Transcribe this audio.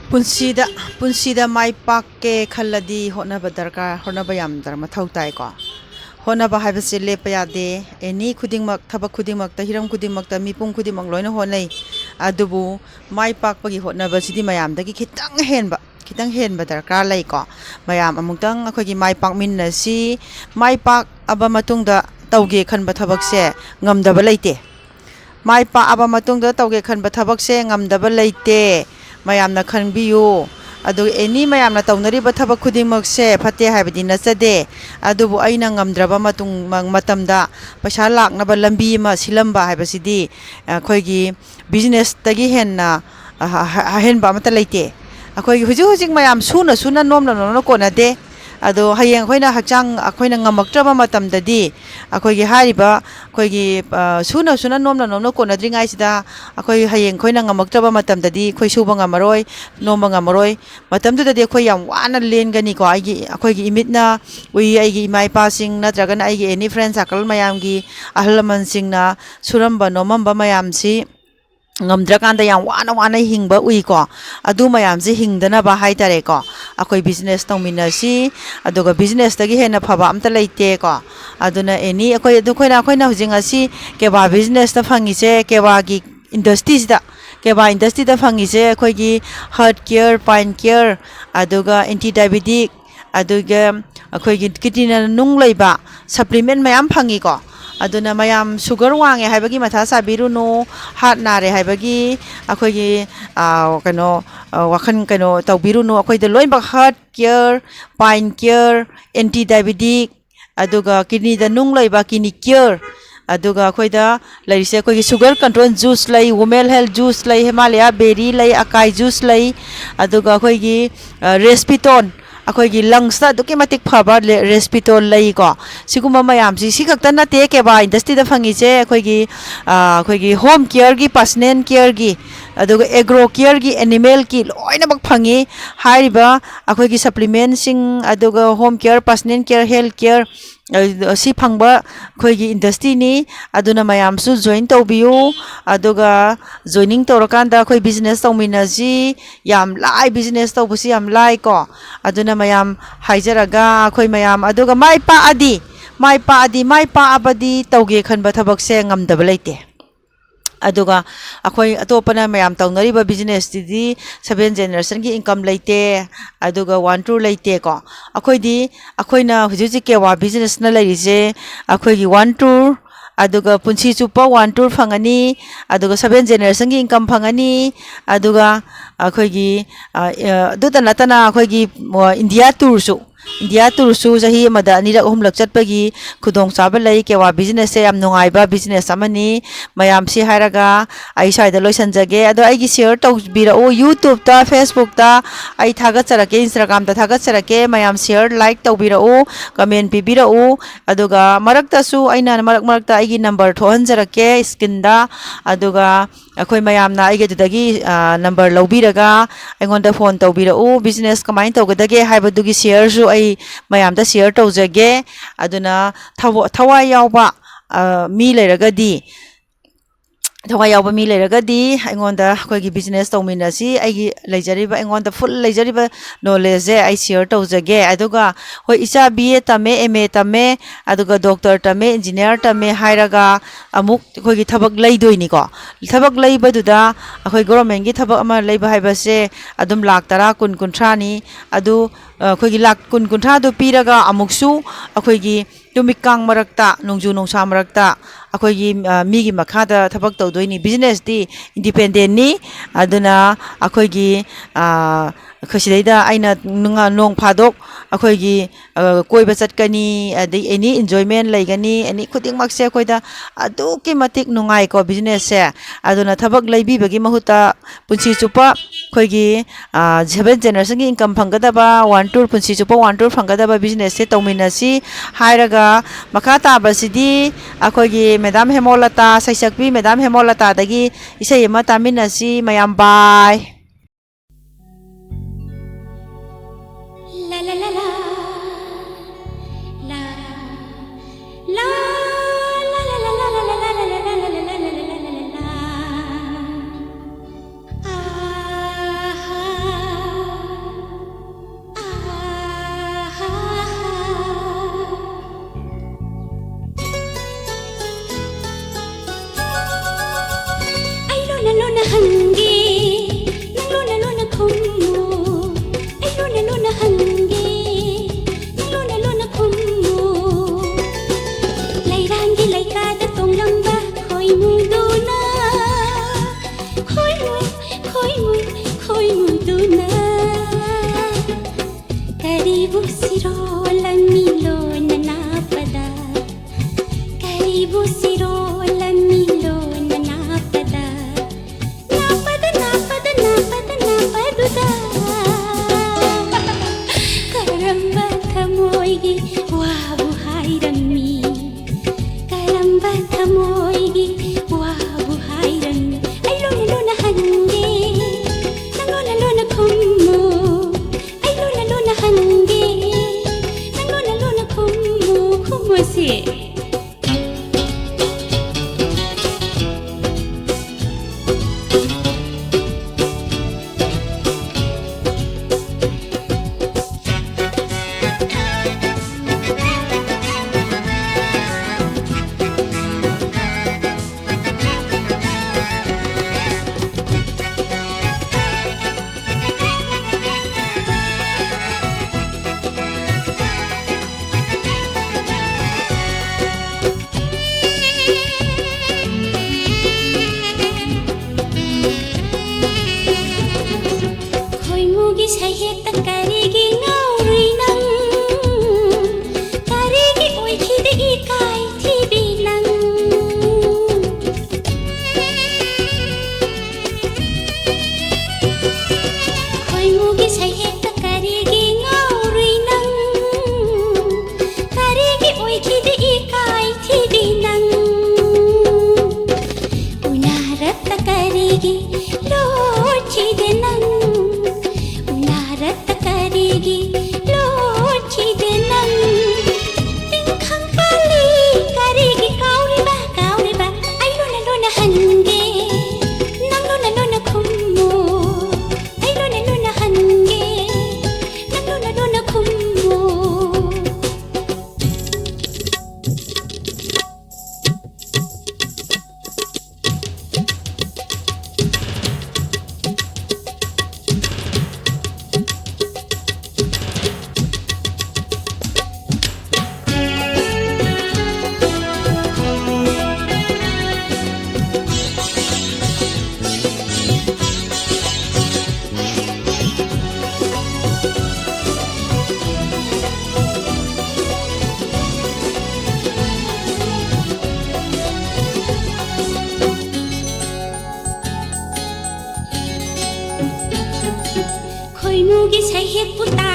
ꯄꯨꯟꯁꯤꯗ ꯄꯨꯟꯁꯤꯗ ꯃꯥꯏ ꯄꯥꯛꯀꯦ ꯈꯜꯂꯗꯤ ꯍꯣꯠꯅꯕ ꯗꯔꯀꯥꯔ ꯍꯣꯠꯅꯕ ꯌꯥꯝ ꯃꯊꯧ ꯇꯥꯏꯀꯣ ꯍꯣꯠꯅꯕ ꯍꯥꯏꯕꯁꯦ ꯂꯦꯞꯄ ꯌꯥꯗꯦ ꯑꯦꯅꯤ ꯈꯨꯗꯤꯡꯃꯛ ꯊꯕꯛ ꯈꯨꯗꯤꯡꯃꯛꯇ ꯍꯤꯔꯝ ꯈꯨꯗꯤꯡꯃꯛꯇ ꯃꯤꯄꯨꯝ ꯈꯨꯗꯤꯡꯃꯛ ꯂꯣꯏꯅ ꯍꯣꯠꯅꯩ ꯑꯗꯨꯕꯨ ꯃꯥꯏ ꯄꯥꯛꯄꯒꯤ ꯍꯣꯠꯅꯕꯁꯤꯗꯤ ꯃꯌꯥꯝꯗꯒꯤ ꯈꯤꯇꯪ ꯍꯦꯟꯕ ꯗꯔꯀꯥꯔ ꯂꯩꯀꯣ ꯃꯌꯥꯝ ꯑꯃꯨꯛꯇꯪ ꯑꯩꯈꯣꯏꯒꯤ ꯃꯥꯏ ꯄꯥꯛꯃꯤꯟꯅꯁꯤ ꯃꯥꯏ ꯄꯥꯛꯑꯕ ꯃꯇꯨꯡꯗ ꯇꯧꯒꯦ ꯈꯟꯕ ꯊꯕꯛꯁꯦ ꯉꯝꯗꯕ ꯂꯩꯇꯦ ꯃꯥꯏ ꯄꯥꯛꯑꯕ ꯃꯇꯨꯡꯗ ꯇꯧꯒꯦ ꯈꯟꯕ ꯊꯕꯛꯁꯦ ꯉꯝꯗꯕ ꯂꯩꯇꯦ ꯃꯌꯥꯝꯅ ꯈꯪꯕꯤꯌꯨ ꯑꯗꯨꯒ ꯑꯦꯅꯤ ꯃꯌꯥꯝꯅ ꯇꯧꯅꯔꯤꯕ ꯊꯕꯛ ꯈꯨꯗꯤꯡꯃꯛꯁꯦ ꯐꯠꯇꯦ ꯍꯥꯏꯕꯗꯤ ꯅꯠꯆꯗꯦ ꯑꯗꯨꯕꯨ ꯑꯩꯅ ꯉꯝꯗ꯭ꯔꯕ ꯃꯇꯝꯗ ꯄꯩꯁꯥ ꯂꯥꯛꯅꯕ ꯂꯝꯕꯤ ꯑꯃ ꯁꯤꯜꯂꯝꯕ ꯍꯥꯏꯕꯁꯤꯗꯤ ꯑꯩꯈꯣꯏꯒꯤ ꯕꯤꯖꯤꯅꯦꯁꯇꯒꯤ ꯍꯦꯟꯅ ꯑꯍꯦꯟꯕ ꯑꯃꯠꯇ ꯂꯩꯇꯦ ꯑꯩꯈꯣꯏꯒꯤ ꯍꯧꯖꯤꯛ ꯍꯧꯖꯤꯛ ꯃꯌꯥꯝ ꯁꯨꯅ ꯁꯨꯅ ꯅꯣꯝꯅ ꯅꯣꯝꯅ ꯀꯣꯟꯅꯗꯦ ꯑꯗꯣ ꯍꯌꯦꯡ ꯑꯩꯈꯣꯏꯅ ꯍꯛꯆꯥꯡ ꯑꯩꯈꯣꯏꯅ ꯉꯝꯃꯛꯇ꯭ꯔꯕ ꯃꯇꯝꯗꯗꯤ ꯑꯩꯈꯣꯏꯒꯤ ꯍꯥꯏꯔꯤꯕ ꯑꯩꯈꯣꯏꯒꯤ ꯁꯨꯅ ꯁꯨꯅ ꯅꯣꯝꯅ ꯅꯣꯝꯅ ꯀꯣꯟꯅꯗ꯭ꯔꯤꯉꯩꯁꯤꯗ ꯑꯩꯈꯣꯏ ꯍꯌꯦꯡ ꯑꯩꯈꯣꯏꯅ ꯉꯝꯃꯛꯇ꯭ꯔꯕ ꯃꯇꯝꯗꯗꯤ ꯑꯩꯈꯣꯏ ꯁꯨꯕ ꯉꯝꯃꯔꯣꯏ ꯅꯣꯝꯕ ꯉꯝꯃꯔꯣꯏ ꯃꯇꯝꯗꯨꯗꯗꯤ ꯑꯩꯈꯣꯏ ꯌꯥꯝ ꯋꯥꯅ ꯂꯦꯟꯒꯅꯤꯀꯣ ꯑꯩꯈꯣꯏꯒꯤ ꯏꯃꯤꯠꯅ ꯎꯏ ꯑꯩꯒꯤ ꯏꯃꯥ ꯏꯄꯥꯁꯤꯡ ꯅꯠꯇ꯭ꯔꯒꯅ ꯑꯩꯒꯤ ꯑꯦꯅꯤ ꯐ꯭ꯔꯦꯟ ꯁꯥꯔꯀꯜ ꯃꯌꯥꯝꯒꯤ ꯑꯍꯜ ꯂꯃꯟꯁꯤꯡꯅ ꯁꯨꯔꯝꯕ ꯅꯣꯝꯃꯝꯕ ꯃꯌꯥꯝꯁꯤ ꯉꯝꯗ꯭ꯔꯀꯥꯟꯗ ꯌꯥꯝ ꯋꯥꯅ ꯋꯥꯅ ꯍꯤꯡꯕ ꯎꯏꯀꯣ ꯑꯗꯨ ꯃꯌꯥꯝꯁꯤ ꯍꯤꯡꯗꯅꯕ ꯍꯥꯏꯇꯥꯔꯦꯀꯣ ꯑꯩꯈꯣꯏ ꯕꯤꯖꯤꯅꯦꯁ ꯇꯧꯃꯤꯟꯅꯁꯤ ꯑꯗꯨꯒ ꯕꯤꯖꯤꯅꯦꯁꯇꯒꯤ ꯍꯦꯟꯅ ꯐꯕ ꯑꯝꯇ ꯂꯩꯇꯦꯀꯣ ꯑꯗꯨꯅ ꯑꯦꯅꯤ ꯑꯩꯈꯣꯏꯅ ꯍꯧꯖꯤꯛ ꯉꯁꯤ ꯀꯦꯕꯥ ꯕꯤꯖꯤꯅꯦꯁꯇ ꯐꯪꯉꯤꯁꯦ ꯀꯦꯕꯥꯒꯤ ꯏꯟꯗꯁꯇ꯭ꯔꯤꯁꯤꯗ ꯀꯦꯕꯥ ꯏꯟꯗꯁꯇ꯭ꯔꯤꯗ ꯐꯪꯉꯤꯁꯦ ꯑꯩꯈꯣꯏꯒꯤ ꯍꯥꯔꯠ ꯀꯤꯌꯔ ꯄꯥꯏꯟ ꯀꯤꯌꯔ ꯑꯗꯨꯒ ꯑꯦꯟꯇꯤ ꯗꯥꯏꯕꯦꯇꯤꯛ ꯑꯗꯨꯒ ꯑꯩꯈꯣꯏꯒꯤ ꯀꯤꯗꯅꯤꯅ ꯅꯨꯡ ꯂꯩꯕ ꯁꯄ꯭ꯂꯤꯃꯦꯟ ꯃꯌꯥꯝ ꯐꯪꯉꯤꯀꯣ ꯑꯗꯨꯅ ꯃꯌꯥꯝ ꯁꯨꯒꯔ ꯋꯥꯡꯉꯦ ꯍꯥꯏꯕꯒꯤ ꯃꯊꯥ ꯁꯥꯕꯤꯔꯨꯅꯨ ꯍꯥꯔꯠ ꯅꯥꯔꯦ ꯍꯥꯏꯕꯒꯤ ꯑꯩꯈꯣꯏꯒꯤ ꯋꯥꯈꯜ ꯇꯧꯕꯤꯔꯨꯅꯨ ꯑꯩꯈꯣꯏꯗ ꯂꯣꯏꯅꯃꯛ ꯍꯥꯔꯠ ꯀꯤꯌꯔ ꯄꯥꯏꯟ ꯀꯤꯌꯔ ꯑꯦꯟꯇꯤ ꯗꯥꯏꯕꯦꯇꯤꯛ ꯑꯗꯨꯒ ꯀꯤꯗꯅꯤꯗ ꯅꯨꯡ ꯂꯩꯕ ꯀꯤꯗꯅꯤ ꯀꯤꯌꯔ ꯑꯗꯨꯒ ꯑꯩꯈꯣꯏꯗ ꯂꯩꯔꯤꯁꯦ ꯑꯩꯈꯣꯏꯒꯤ ꯁꯨꯒꯔ ꯀꯟꯇ꯭ꯔꯣꯜ ꯖꯨꯁ ꯂꯩ ꯋꯨꯃꯦꯜ ꯍꯦꯜꯊ ꯖꯨꯁ ꯂꯩ ꯍꯤꯃꯥꯂꯌꯥ ꯕꯦꯔꯤ ꯂꯩ ꯑꯀꯥꯏ ꯖꯨꯁ ꯂꯩ ꯑꯗꯨꯒ ꯑꯩꯈꯣꯏꯒꯤ ꯔꯦꯁꯄꯤꯇꯣꯟ ꯑꯩꯈꯣꯏꯒꯤ ꯂꯪꯁꯇ ꯑꯗꯨꯛꯀꯤ ꯃꯇꯤꯛ ꯐꯕ ꯔꯦꯁꯄꯤꯇꯣꯜ ꯂꯩꯀꯣ ꯁꯤꯒꯨꯝꯕ ꯃꯌꯥꯝꯁꯤ ꯁꯤ ꯈꯛꯇ ꯅꯠꯇꯦ ꯀꯦꯕꯥ ꯏꯟꯗꯁꯇ꯭ꯔꯤꯗ ꯐꯪꯉꯤꯁꯦ ꯑꯩꯈꯣꯏꯒꯤ ꯍꯣꯝ ꯀꯤꯌꯔꯒꯤ ꯄꯔꯁꯅꯦꯜ ꯀꯤꯌꯔꯒꯤ ꯑꯗꯨꯒ ꯑꯦꯒ꯭ꯔꯣ ꯀꯤꯌꯔꯒꯤ ꯑꯦꯅꯤꯃꯦꯜꯒꯤ ꯂꯣꯏꯅꯃꯛ ꯐꯪꯉꯤ ꯍꯥꯏꯔꯤꯕ ꯑꯩꯈꯣꯏꯒꯤ ꯁꯄ꯭ꯂꯤꯃꯦꯟꯁꯤꯡ ꯑꯗꯨꯒ ꯍꯣꯝ ꯀꯤꯌꯔ ꯄꯔꯁꯅꯦꯜ ꯀꯤꯌꯔ ꯍꯦꯜꯊ ꯀꯤꯌꯔ ꯁꯤ ꯐꯪꯕ ꯑꯩꯈꯣꯏꯒꯤ ꯏꯟꯗꯁꯇ꯭ꯔꯤꯅꯤ ꯑꯗꯨꯅ ꯃꯌꯥꯝꯁꯨ ꯖꯣꯏꯟ ꯇꯧꯕꯤꯌꯨ ꯑꯗꯨꯒ ꯖꯣꯏꯅꯤꯡ ꯇꯧꯔꯀꯥꯟꯗ ꯑꯩꯈꯣꯏ ꯕꯤꯖꯤꯅꯦꯁ ꯇꯧꯃꯤꯟꯅꯁꯤ ꯌꯥꯝ ꯂꯥꯏ ꯕꯤꯖꯤꯅꯦꯁ ꯇꯧꯕꯁꯤ ꯌꯥꯝ ꯂꯥꯏꯀꯣ ꯑꯗꯨꯅ ꯃꯌꯥꯝ ꯍꯥꯏꯖꯔꯒ ꯑꯩꯈꯣꯏ ꯃꯌꯥꯝ ꯑꯗꯨꯒ ꯃꯥꯏ ꯄꯥꯛꯑꯕꯗꯤ ꯇꯧꯒꯦ ꯈꯟꯕ ꯊꯕꯛꯁꯦ ꯉꯝꯗꯕ ꯂꯩꯇꯦ ꯑꯗꯨꯒ ꯑꯩꯈꯣꯏ ꯑꯇꯣꯞꯄꯅ ꯃꯌꯥꯝ ꯇꯧꯅꯔꯤꯕ ꯕꯤꯖꯤꯅꯦꯁꯇꯨꯗꯤ 7 ꯖꯦꯅꯦꯔꯦꯁꯟꯒꯤ ꯏꯟꯀꯝ ꯂꯩꯇꯦ ꯑꯗꯨꯒ 1-2 ꯂꯩꯇꯦꯀꯣ ꯑꯩꯈꯣꯏꯅ ꯍꯧꯖꯤꯛ ꯍꯧꯖꯤꯛ ꯀꯦꯋꯥ ꯕꯤꯖꯤꯅꯦꯁꯅ ꯂꯩꯔꯤꯁꯦ ꯑꯩꯈꯣꯏꯒꯤ 1-2 ꯑꯗꯨꯒ ꯄꯨꯟꯁꯤ ꯆꯨꯞꯄ 1-2 ꯐꯪꯉꯅꯤ ꯑꯗꯨꯒ 7 ꯖꯦꯅꯦꯔꯦꯁꯟꯒꯤ ꯏꯟꯀꯝ ꯐꯪꯉꯅꯤ ꯑꯗꯨꯒ ꯑꯩꯈꯣꯏꯒꯤ ꯑꯗꯨꯇ ꯅꯠꯇꯅ ꯑꯩꯈꯣꯏꯒꯤ ꯏꯟꯗꯤꯌꯥ ꯇꯨꯔꯁꯨ ꯆꯍꯤ ꯑꯃꯗ 2-3 ꯆꯠꯄꯒꯤ ꯈꯨꯗꯣꯡꯆꯥꯕ ꯂꯩ ꯀꯦꯋꯥ ꯕꯤꯖꯤꯅꯦꯁꯁꯦ ꯌꯥꯝ ꯅꯨꯡꯉꯥꯏꯕ ꯕꯤꯖꯤꯅꯦꯁ ꯑꯃꯅꯤ ꯃꯌꯥꯝꯁꯤ ꯍꯥꯏꯔꯒ ꯑꯩ ꯁ꯭ꯋꯥꯏꯗ ꯂꯣꯏꯁꯤꯟꯖꯒꯦ ꯑꯗꯣ ꯑꯩꯒꯤ ꯁꯤꯌꯔ ꯇꯧꯕꯤꯔꯛꯎ ꯌꯨꯇꯨꯕꯇ ꯐꯦꯁꯕꯨꯛꯇ ꯑꯩ ꯊꯥꯒꯠꯆꯔꯛꯀꯦ ꯏꯟꯁꯇꯥꯒ꯭ꯔꯥꯝꯗ ꯊꯥꯒꯠꯆꯔꯛꯀꯦ ꯃꯌꯥꯝ ꯁꯤꯌꯔ ꯂꯥꯏꯛ ꯇꯧꯕꯤꯔꯛꯎ ꯀꯃꯦꯟ ꯄꯤꯕꯤꯔꯛꯎ ꯑꯗꯨꯒ ꯃꯔꯛꯇꯁꯨ ꯑꯩꯅ ꯃꯔꯛꯇ ꯑꯩꯒꯤ ꯅꯝꯕꯔ ꯊꯣꯛꯍꯟꯖꯔꯛꯀꯦ ꯁ꯭ꯀꯤꯟꯗ ꯑꯗꯨꯒ ꯑꯩꯈꯣꯏ ꯃꯌꯥꯝꯅ ꯑꯩꯒꯤꯗꯨꯗꯒꯤ ꯅꯝꯕꯔ ꯂꯧꯕꯤꯔꯒ ꯑꯩꯉꯣꯟꯗ ꯐꯣꯟ ꯇꯧꯕꯤꯔꯛꯎ ꯕꯤꯖꯤꯅꯦꯁ ꯀꯃꯥꯏꯅ ꯇꯧꯒꯗꯒꯦ ꯍꯥꯏꯕꯗꯨꯒꯤ ꯁꯤꯌꯔꯁꯨ ꯑꯩ ꯃꯌꯥꯝꯗ ꯁꯤꯌꯔ ꯇꯧꯖꯒꯦ ꯑꯗꯨꯅ ꯊꯋꯥꯏ ꯌꯥꯎꯕ ꯃꯤ ꯂꯩꯔꯒꯗꯤ ꯑꯩꯉꯣꯟꯗ ꯑꯩꯈꯣꯏꯒꯤ ꯕꯤꯖꯤꯅꯦꯁ ꯇꯧꯃꯤꯟꯅꯁꯤ ꯑꯩꯉꯣꯟꯗ ꯐꯨꯜ ꯂꯩꯖꯔꯤꯕ ꯅꯣꯂꯦꯖꯁꯦ ꯑꯩ ꯁꯤꯌꯔ ꯇꯧꯖꯒꯦ ꯑꯗꯨꯒ ꯍꯣꯏ ꯏꯆꯥ BA ꯇꯝꯃꯦ MA ꯇꯝꯃꯦ ꯑꯗꯨꯒ ꯗꯣꯛꯇꯔ ꯇꯝꯃꯦ ꯏꯟꯖꯤꯅꯤꯌꯥꯔ ꯇꯝꯃꯦ ꯍꯥꯏꯔꯒ ꯑꯃꯨꯛ ꯑꯩꯈꯣꯏꯒꯤ ꯊꯕꯛ ꯂꯩꯗꯣꯏꯅꯤꯀꯣ ꯊꯕꯛ ꯂꯩꯕꯗꯨꯗ ꯑꯩꯈꯣꯏ ꯒꯣꯔꯃꯦꯟꯒꯤ ꯊꯕꯛ ꯑꯃ ꯂꯩꯕ ꯍꯥꯏꯕꯁꯦ ꯑꯗꯨꯝ ꯂꯥꯛ 10, 20, 30ꯅꯤ ꯑꯗꯨ ꯑꯩꯈꯣꯏꯒꯤ ꯂꯥꯛ 20, 30ꯗꯨ ꯄꯤꯔꯒ ꯑꯃꯨꯛꯁꯨ ꯑꯩꯈꯣꯏꯒꯤ ꯇꯨꯃꯤꯠꯀꯥꯡ ꯃꯔꯛꯇ ꯅꯣꯡꯖꯨ ꯅꯨꯡꯁꯥ ꯃꯔꯛꯇ ꯑꯩꯈꯣꯏꯒꯤ ꯃꯤꯒꯤ ꯃꯈꯥꯗ ꯊꯕꯛ ꯇꯧꯗꯣꯏꯅꯤ ꯕꯤꯖꯤꯅꯦꯁꯇꯤ ꯏꯟꯗꯤꯄꯦꯟꯗꯦꯟꯅꯤ ꯑꯗꯨꯅ ꯑꯩꯈꯣꯏꯒꯤ ꯁꯤꯗꯩꯗ ꯑꯩꯅ ꯅꯣꯡ ꯐꯥꯗꯣꯛ ꯑꯩꯈꯣꯏꯒꯤ ꯀꯣꯏꯕ ꯆꯠꯀꯅꯤ ꯑꯗꯩ ꯑꯦꯅꯤ ꯏꯟꯖꯣꯏꯃꯦꯟ ꯂꯩꯒꯅꯤ ꯑꯦꯅꯤ ꯈꯨꯗꯤꯡꯃꯛꯁꯦ ꯑꯩꯈꯣꯏꯗ ꯑꯗꯨꯛꯀꯤ ꯃꯇꯤꯛ ꯅꯨꯡꯉꯥꯏꯀꯣ ꯕꯤꯖꯤꯅꯦꯁꯁꯦ ꯑꯗꯨꯅ ꯊꯕꯛ ꯂꯩꯕꯤꯕꯒꯤ ꯃꯍꯨꯠꯇ ꯄꯨꯟꯁꯤ ꯆꯨꯞꯄ ꯑꯩꯈꯣꯏꯒꯤ 7 ꯖꯦꯅꯦꯔꯦꯁꯟꯒꯤ ꯏꯟꯀꯝ ꯐꯪꯒꯗꯕ 1-2 ꯄꯨꯟꯁꯤ ꯆꯨꯞꯄ 1-2 ꯐꯪꯒꯗꯕ ꯕꯤꯖꯤꯅꯦꯁꯁꯦ ꯇꯧꯃꯤꯟꯅꯁꯤ ꯍꯥꯏꯔꯒ ꯃꯈꯥ ꯇꯥꯕꯁꯤꯗꯤ ꯑꯩꯈꯣꯏꯒꯤ ꯃꯦꯗꯥꯝ ꯍꯦꯃꯣꯂꯇꯥ ꯁꯩꯁꯛꯄꯤ ꯃꯦꯗꯥꯝ ꯍꯦꯃꯣꯂꯇꯥꯗꯒꯤ ꯏꯁꯩ ꯑꯃ ꯇꯥꯃꯤꯟꯅꯁꯤ ꯃꯌꯥꯝ ꯕꯥꯏ La la la la la la la la la la la la la la la la la la la la खोइमुदुना करिबु सिरोलमिलो ननापदा करिबु सिरोलमिलो ननापदा नापद नापद नापद नापदुदा Karamba थमोइगी वाबु हाइरम्मी Karamba थमोइगी वाबु हाइरम्मी अल्लोना लोना हंगे नंगोना लोना खुम्मो अल्लोना लोना हंगे नंगोना लोना खुम्मो खुम्मो से सहेत करेगी ngौरी nang करेगी ओइखिद इकाई थी बिनang खोइमुगी सहेत करेगी ngौरी nang करेगी ओइखिद इकाई थी बिनang उनारत करेगी लोचिद nang रत करेगी लोची दे नंग तिंखं पाली करेगी काउरी बा आई लोना लोना हंगे नंग लोना लोना खुम्मो आई लोना लोना हंगे नंग लोना लोना खुम्मो खोइमुगी सहेत पुता